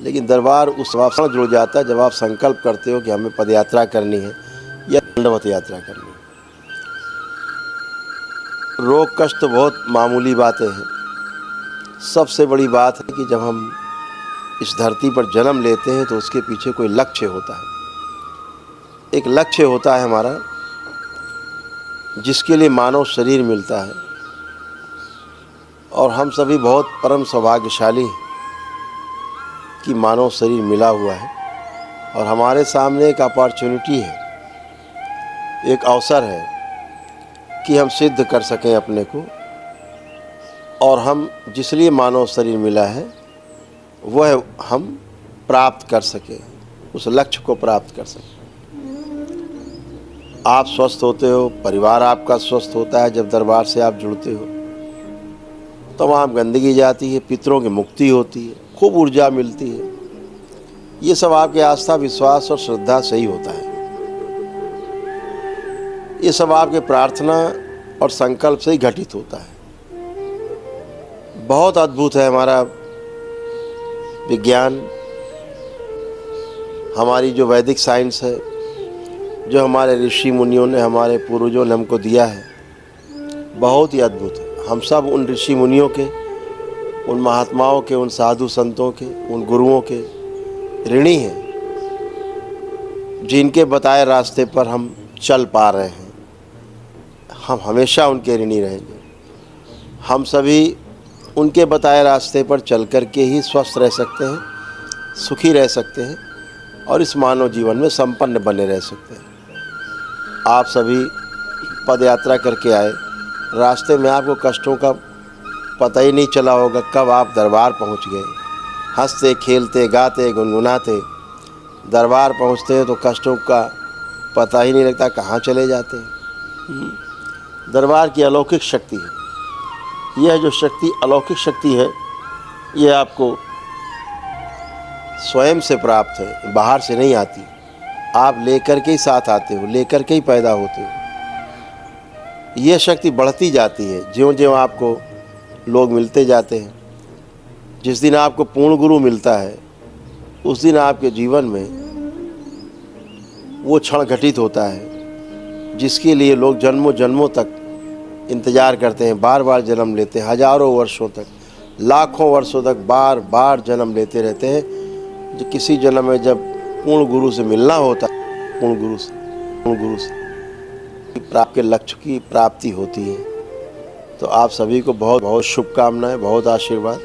लेकिन दरबार उस वक्त जुड़ जाता है जब आप संकल्प करते हो कि हमें पदयात्रा करनी है या दंडवत यात्रा करनी है। रोग कष्ट तो बहुत मामूली बातें हैं। सबसे बड़ी बात है कि जब हम इस धरती पर जन्म लेते हैं तो उसके पीछे कोई लक्ष्य होता है। एक लक्ष्य होता है हमारा, जिसके लिए मानव शरीर मिलता है। और हम सभी बहुत परम सौभाग्यशाली हैं कि मानव शरीर मिला हुआ है और हमारे सामने एक अपॉर्चुनिटी है, एक अवसर है कि हम सिद्ध कर सकें अपने को, और हम जिस लिए मानव शरीर मिला है वह हम प्राप्त कर सकें, उस लक्ष्य को प्राप्त कर सकें। आप स्वस्थ होते हो, परिवार आपका स्वस्थ होता है, जब दरबार से आप जुड़ते हो तमाम गंदगी जाती है, पितरों की मुक्ति होती है, खूब ऊर्जा मिलती है। ये सब आपके आस्था, विश्वास और श्रद्धा से ही होता है। ये सब आपके प्रार्थना और संकल्प से ही घटित होता है। बहुत अद्भुत है हमारा विज्ञान, हमारी जो वैदिक साइंस है, जो हमारे ऋषि मुनियों ने, हमारे पूर्वजों ने हमको दिया है, बहुत ही अद्भुत है। हम सब उन ऋषि मुनियों के, उन महात्माओं के, उन साधु संतों के, उन गुरुओं के ऋणी हैं, जिनके बताए रास्ते पर हम चल पा रहे हैं। हम हमेशा उनके ऋणी रहेंगे। हम सभी उनके बताए रास्ते पर चल कर के ही स्वस्थ रह सकते हैं, सुखी रह सकते हैं और इस मानव जीवन में संपन्न बने रह सकते हैं। आप सभी पद यात्रा करके आए, रास्ते में आपको कष्टों का पता ही नहीं चला होगा कब आप दरबार पहुंच गए। हंसते खेलते गाते गुनगुनाते दरबार पहुंचते हैं तो कष्टों का पता ही नहीं लगता कहाँ चले जाते हैं। दरबार की अलौकिक शक्ति है। यह जो शक्ति अलौकिक शक्ति है, यह आपको स्वयं से प्राप्त है, बाहर से नहीं आती। आप लेकर के ही साथ आते हो, लेकर के ही पैदा होते हो। यह शक्ति बढ़ती जाती है ज्यों-ज्यों आपको लोग मिलते जाते हैं। जिस दिन आपको पूर्ण गुरु मिलता है उस दिन आपके जीवन में वो क्षण घटित होता है जिसके लिए लोग जन्मों जन्मों तक इंतज़ार करते हैं, बार बार जन्म लेते हैं, हजारों वर्षों तक, लाखों वर्षों तक बार बार जन्म लेते रहते हैं। जो किसी जन्म में जब पूर्ण गुरु से मिलना होता है, पूर्ण गुरु से आपके लक्ष्य की प्राप्ति होती है। तो आप सभी को बहुत बहुत शुभकामनाएं, बहुत आशीर्वाद।